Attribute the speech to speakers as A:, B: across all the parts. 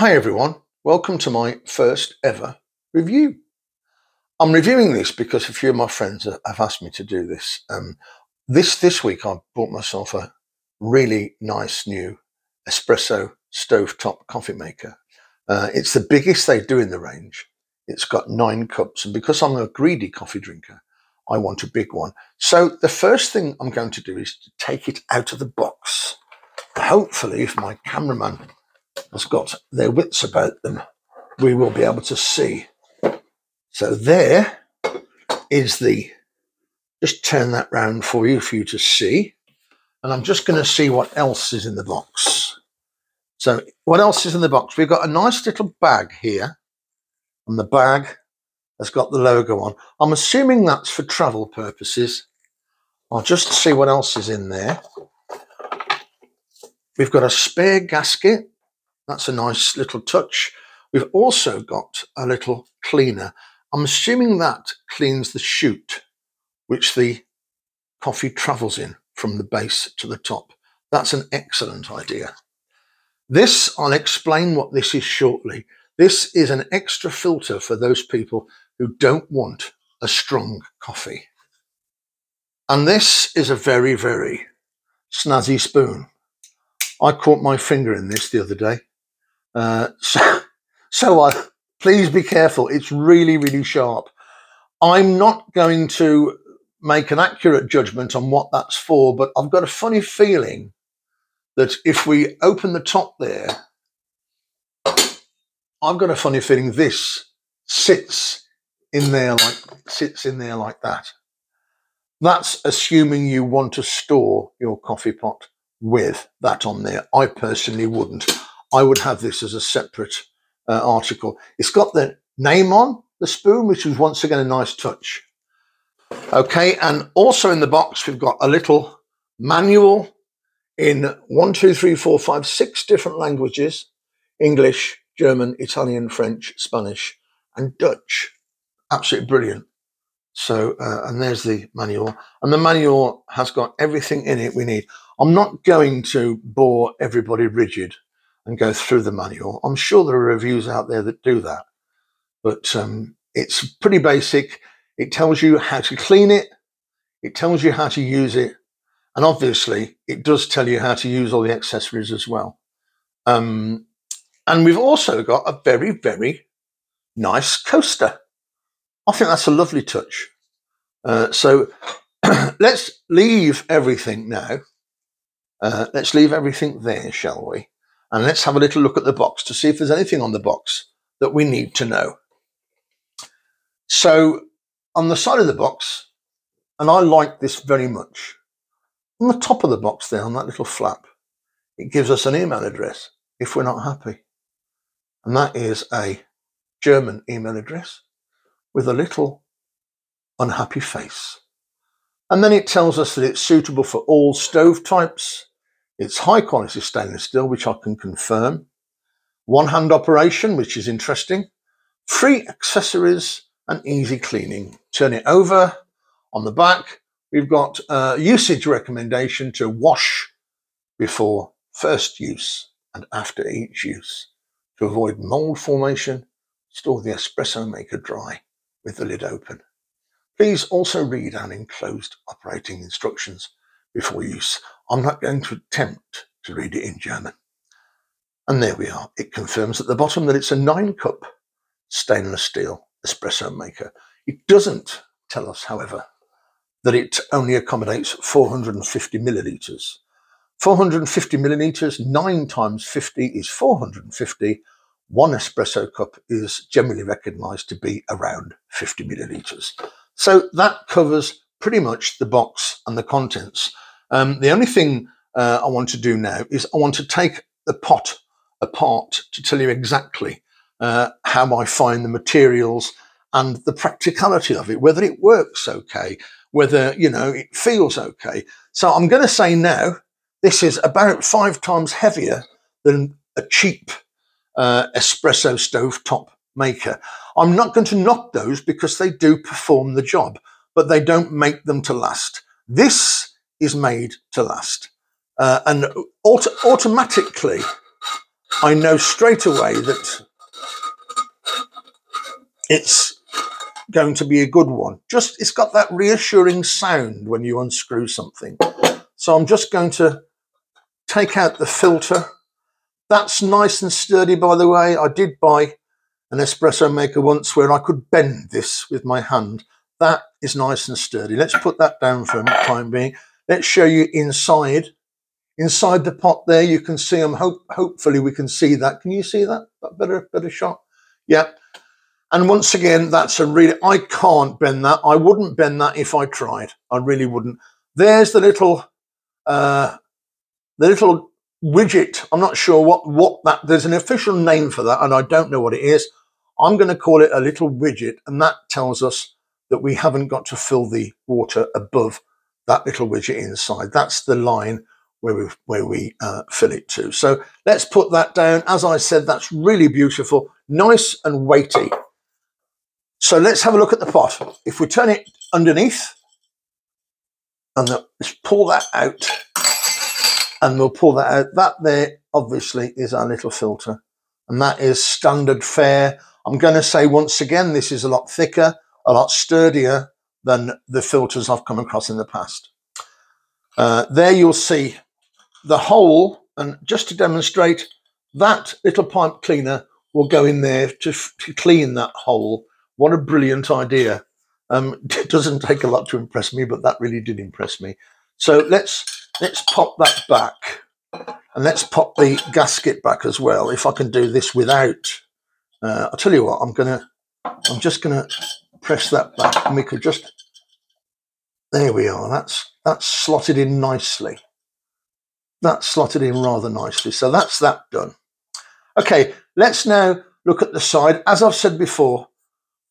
A: Hi everyone, welcome to my first ever review. I'm reviewing this because a few of my friends have asked me to do this. This week I bought myself a really nice new Espresso Stovetop coffee maker. It's the biggest they do in the range. It's got 9 cups, and because I'm a greedy coffee drinker, I want a big one. So the first thing I'm going to do is to take it out of the box. Hopefully, if my cameraman has got their wits about them, we will be able to see. So there is just turn that round for you to see. And I'm just going to see what else is in the box. So what else is in the box? We've got a nice little bag here, and the bag has got the logo on. I'm assuming that's for travel purposes. I'll just see what else is in there. We've got a spare gasket. That's a nice little touch. We've also got a little cleaner. I'm assuming that cleans the chute which the coffee travels in from the base to the top. That's an excellent idea. This, I'll explain what this is shortly. This is an extra filter for those people who don't want a strong coffee. And this is a very, very snazzy spoon. I caught my finger in this the other day. Please be careful. It's really, really sharp. I'm not going to make an accurate judgment on what that's for, but I've got a funny feeling that if we open the top there, I've got a funny feeling this sits in there like that. That's assuming you want to store your coffee pot with that on there. I personally wouldn't. I would have this as a separate article. It's got the name on the spoon, which is once again a nice touch. Okay, and also in the box we've got a little manual in 6 different languages: English, German, Italian, French, Spanish, and Dutch. Absolutely brilliant. So, and there's the manual, and the manual has got everything in it we need. I'm not going to bore everybody rigid and go through the manual. I'm sure there are reviews out there that do that, but it's pretty basic. It tells you how to clean it, it tells you how to use it, and obviously it does tell you how to use all the accessories as well. And we've also got a very, very nice coaster. I think that's a lovely touch. So let's leave everything now. Let's leave everything there, shall we? And let's have a little look at the box to see if there's anything on the box that we need to know. So on the side of the box, and I like this very much, on the top of the box there, on that little flap, it gives us an email address if we're not happy. And that is a German email address with a little unhappy face. And then it tells us that it's suitable for all stove types. It's high quality stainless steel, which I can confirm. One-hand operation, which is interesting. Free accessories and easy cleaning. Turn it over. On the back, we've got a usage recommendation to wash before first use and after each use. To avoid mold formation, store the espresso maker dry with the lid open. Please also read our enclosed operating instructions before use. I'm not going to attempt to read it in German. And there we are. It confirms at the bottom that it's a 9-cup stainless steel espresso maker. It doesn't tell us, however, that it only accommodates 450 millilitres. 450 millilitres, 9 times 50 is 450. One espresso cup is generally recognised to be around 50 millilitres. So that covers pretty much the box and the contents. The only thing I want to do now is I want to take the pot apart to tell you exactly how I find the materials and the practicality of it, whether it works okay, whether, you know, it feels okay. So I'm going to say now, this is about 5 times heavier than a cheap espresso stovetop maker. I'm not going to knock those because they do perform the job, but they don't make them to last. This is made to last. And automatically, I know straight away that it's going to be a good one. It's got that reassuring sound when you unscrew something. So I'm just going to take out the filter. That's nice and sturdy, by the way. I did buy an espresso maker once where I could bend this with my hand. That is nice and sturdy. Let's put that down for the time being. Let's show you inside. Inside the pot there, you can see them. Hopefully we can see that. Can you see that? Better shot? Yeah. And once again, that's I can't bend that. I wouldn't bend that if I tried. I really wouldn't. There's the little widget. I'm not sure what that, there's an official name for that, and I don't know what it is. I'm going to call it a little widget, and that tells us that we haven't got to fill the water above that little widget inside. That's the line where we fill it to. So let's put that down. As I said, that's really beautiful, nice and weighty. So let's have a look at the pot. If we turn it underneath, and let's pull that out, and we'll pull that out. That there obviously is our little filter, and that is standard fare. I'm going to say once again, this is a lot thicker, a lot sturdier than the filters I've come across in the past. There you'll see the hole, and just to demonstrate, that little pipe cleaner will go in there to clean that hole. What a brilliant idea. It doesn't take a lot to impress me, but that really did impress me. So let's pop that back, and let's pop the gasket back as well. If I can do this without, I'll tell you what, I'm just gonna press that back, and we could just, there we are. That's slotted in nicely. That's slotted in rather nicely. So that's that done. Okay, let's now look at the side. As I've said before,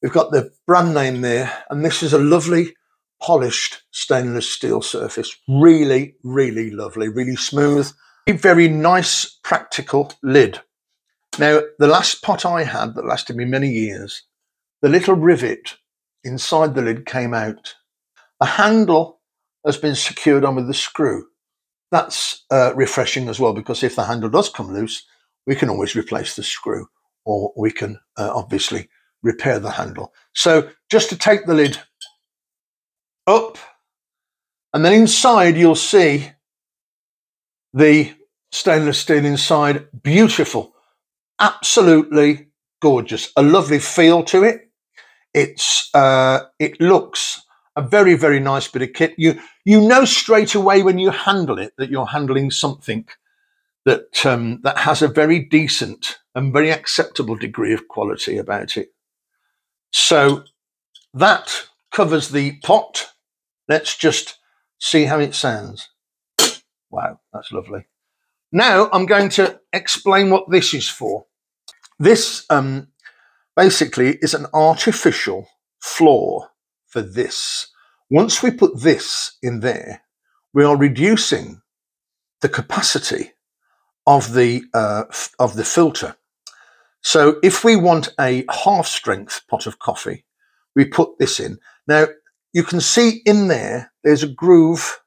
A: we've got the brand name there, and this is a lovely polished stainless steel surface. Really, really lovely, really smooth. A very nice, practical lid. Now, the last pot I had that lasted me many years, the little rivet inside the lid came out. The handle has been secured on with the screw. That's refreshing as well, because if the handle does come loose, we can always replace the screw, or we can obviously repair the handle. So just to take the lid up, and then inside you'll see the stainless steel inside. Beautiful, absolutely gorgeous, a lovely feel to it. It looks a very, very nice bit of kit. You know straight away when you handle it that you're handling something that that has a very decent and very acceptable degree of quality about it. So that covers the pot. Let's just see how it sounds. Wow, that's lovely. Now I'm going to explain what this is for. This basically is an artificial floor for this. Once we put this in there, we are reducing the capacity of the filter. So if we want a half-strength pot of coffee, we put this in. Now, you can see in there, there's a groove.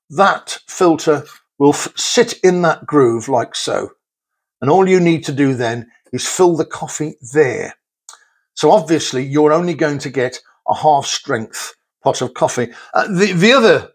A: That filter will sit in that groove like so. And all you need to do then is fill the coffee there. So obviously, you're only going to get a half-strength pot of coffee. The other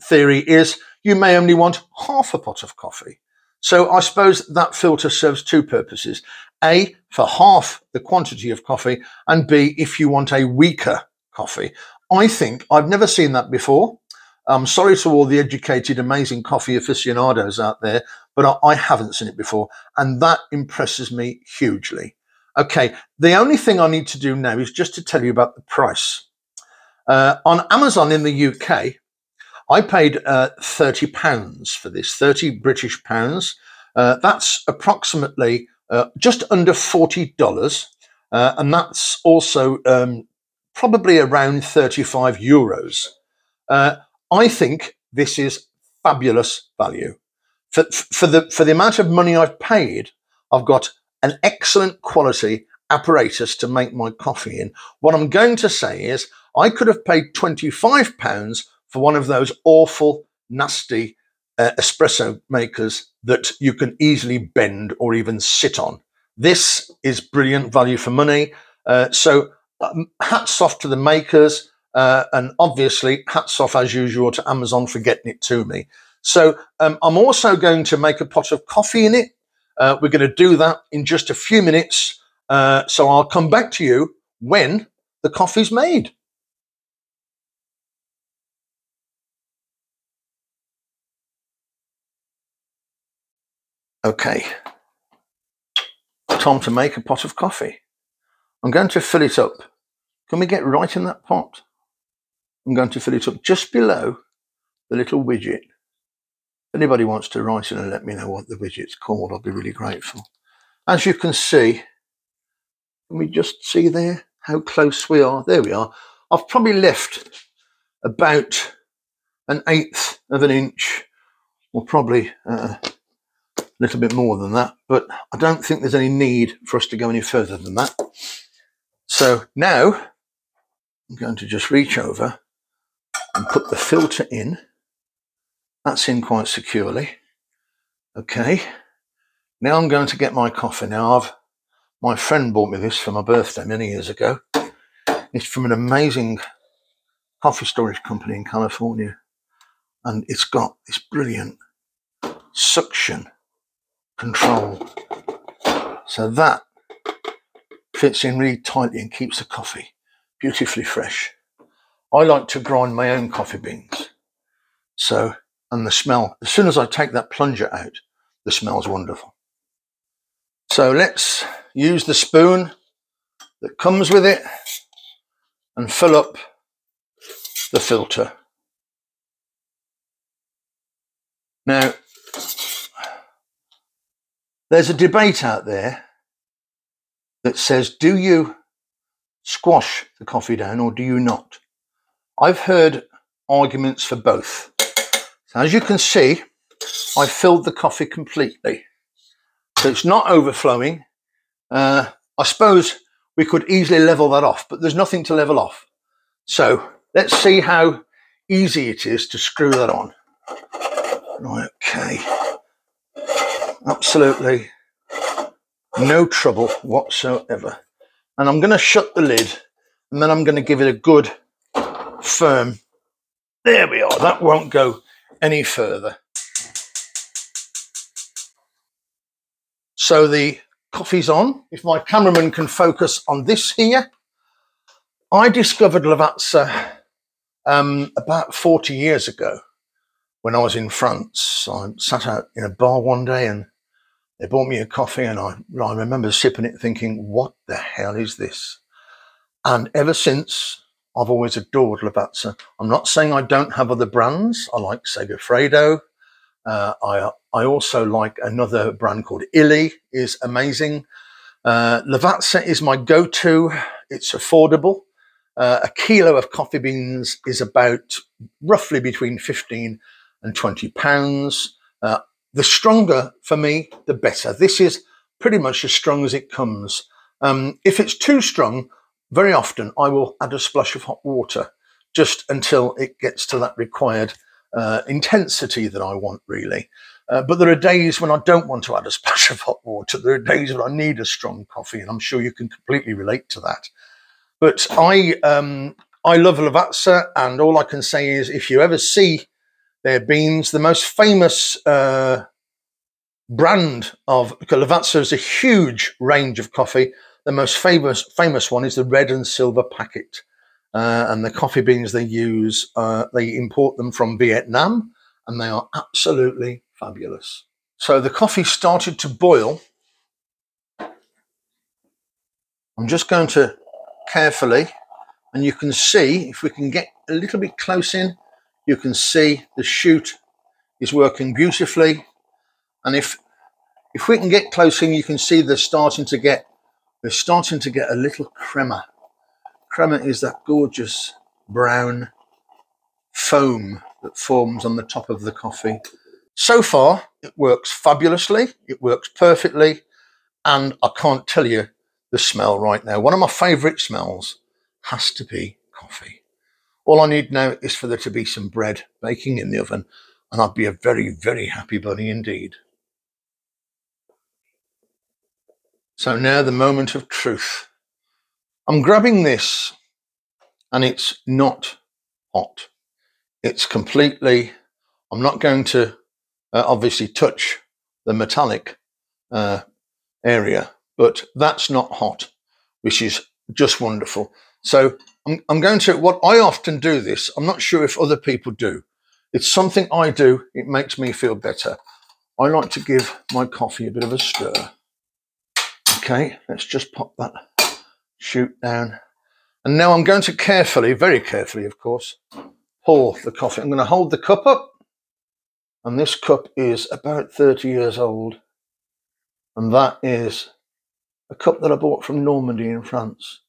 A: theory is you may only want half a pot of coffee. So I suppose that filter serves two purposes. A, for half the quantity of coffee, and B, if you want a weaker coffee. I think, I've never seen that before. I'm sorry to all the educated, amazing coffee aficionados out there, but I haven't seen it before, and that impresses me hugely. Okay, the only thing I need to do now is just to tell you about the price. On Amazon in the UK, I paid £30 for this, 30 British pounds. That's approximately just under $40, and that's also probably around 35 euros. I think this is fabulous value. For the amount of money I've paid, I've got an excellent quality apparatus to make my coffee in. What I'm going to say is I could have paid £25 for one of those awful, nasty espresso makers that you can easily bend or even sit on. This is brilliant value for money. So hats off to the makers, and obviously hats off as usual to Amazon for getting it to me. So I'm also going to make a pot of coffee in it. We're going to do that in just a few minutes. So I'll come back to you when the coffee's made. Okay, time to make a pot of coffee. I'm going to fill it up. Can we get right in that pot? I'm going to fill it up just below the little widget. If anybody wants to write in and let me know what the widget's called, I'll be really grateful. As you can see, can we just see there how close we are? There we are. I've probably left about 1/8 of an inch, or probably a little bit more than that, but I don't think there's any need for us to go any further than that. So now I'm going to just reach over and put the filter in. That's in quite securely. Okay, now I'm going to get my coffee. Now my friend bought me this for my birthday many years ago. It's from an amazing coffee storage company in California, and it's got this brilliant suction control, so that fits in really tightly and keeps the coffee beautifully fresh. I like to grind my own coffee beans, so, and the smell, as soon as I take that plunger out, the smell's wonderful. So let's use the spoon that comes with it and fill up the filter. Now, there's a debate out there that says, do you squash the coffee down or do you not? I've heard arguments for both. So as you can see, I filled the coffee completely. So it's not overflowing. I suppose we could easily level that off, but there's nothing to level off. So let's see how easy it is to screw that on. Right, okay. Absolutely no trouble whatsoever. And I'm going to shut the lid, and then I'm going to give it a good firm. There we are. That won't go any further. So the coffee's on. If my cameraman can focus on this here. I discovered Lavazza about 40 years ago when I was in France. I sat out in a bar one day and they bought me a coffee, and I remember sipping it thinking, what the hell is this? And ever since, I've always adored Lavazza. I'm not saying I don't have other brands. I like Segafredo. I also like another brand called Illy, is amazing. Lavazza is my go-to. It's affordable. A kilo of coffee beans is about roughly between 15 and 20 pounds. The stronger for me, the better. This is pretty much as strong as it comes. If it's too strong, very often I will add a splash of hot water just until it gets to that required intensity that I want, really. But there are days when I don't want to add a splash of hot water. There are days when I need a strong coffee, and I'm sure you can completely relate to that. But I love Lavazza, and all I can say is if you ever see their beans, the most famous brand of, because Lavazza is a huge range of coffee. The most famous one is the red and silver packet. And the coffee beans they use, they import them from Vietnam, and they are absolutely fabulous. So the coffee started to boil. I'm just going to carefully, and you can see, if we can get a little bit close in, you can see the chute is working beautifully. And if we can get close in, you can see they're starting to get a little crema. Crema is that gorgeous brown foam that forms on the top of the coffee. So far, it works fabulously. It works perfectly. And I can't tell you the smell right now. One of my favourite smells has to be coffee. All I need now is for there to be some bread baking in the oven, and I'd be a very, very happy bunny indeed. So now the moment of truth. I'm grabbing this, and it's not hot. It's completely, I'm not going to obviously touch the metallic area, but that's not hot, which is just wonderful. So I'm going to, what I often do this, I'm not sure if other people do. It's something I do, it makes me feel better. I like to give my coffee a bit of a stir. Okay, let's just pop that chute down. And now I'm going to carefully, very carefully, of course, pour the coffee. I'm going to hold the cup up, and this cup is about 30 years old. And that is a cup that I bought from Normandy in France.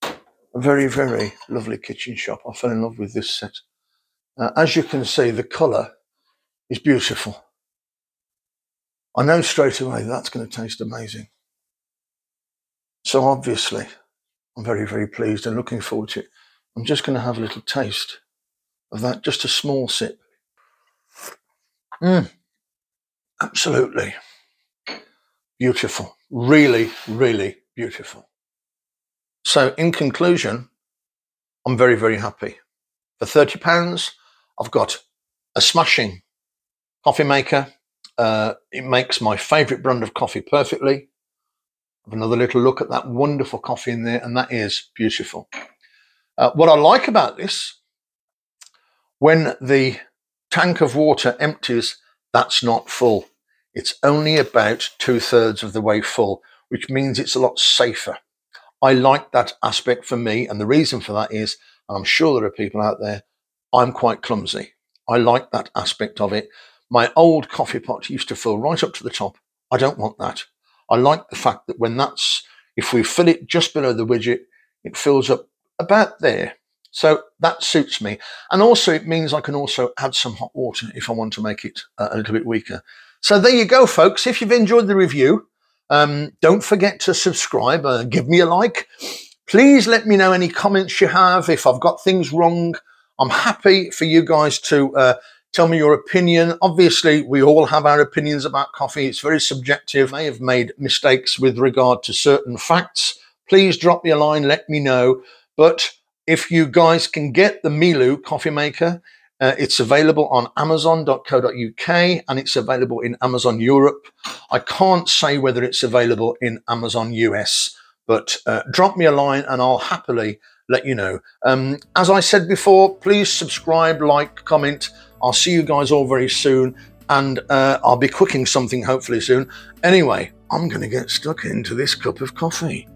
A: A very, very lovely kitchen shop. I fell in love with this set. As you can see, the colour is beautiful. I know straight away that's going to taste amazing. So obviously, I'm very, very pleased and looking forward to it. I'm just going to have a little taste of that, just a small sip. Absolutely beautiful. Really, really beautiful. So in conclusion, I'm very, very happy. For £30, I've got a smashing coffee maker. It makes my favourite brand of coffee perfectly. Have another little look at that wonderful coffee in there, and that is beautiful. What I like about this, when the tank of water empties, that's not full. It's only about 2/3 of the way full, which means it's a lot safer. I like that aspect for me, and the reason for that is, and I'm sure there are people out there, I'm quite clumsy. I like that aspect of it. My old coffee pot used to fill right up to the top. I don't want that. I like the fact that when if we fill it just below the widget, it fills up about there. So that suits me. And also it means I can also add some hot water if I want to make it a little bit weaker. So there you go, folks. If you've enjoyed the review, don't forget to subscribe, give me a like. Please let me know any comments you have. If I've got things wrong, I'm happy for you guys to tell me your opinion. Obviously, we all have our opinions about coffee. It's very subjective. I may have made mistakes with regard to certain facts. Please drop me a line, let me know. But if you guys can get the Milu coffee maker, it's available on amazon.co.uk, and it's available in Amazon Europe. I can't say whether it's available in Amazon US, but drop me a line and I'll happily let you know. As I said before, please subscribe, like, comment. I'll see you guys all very soon, and I'll be cooking something hopefully soon. Anyway, I'm going to get stuck into this cup of coffee.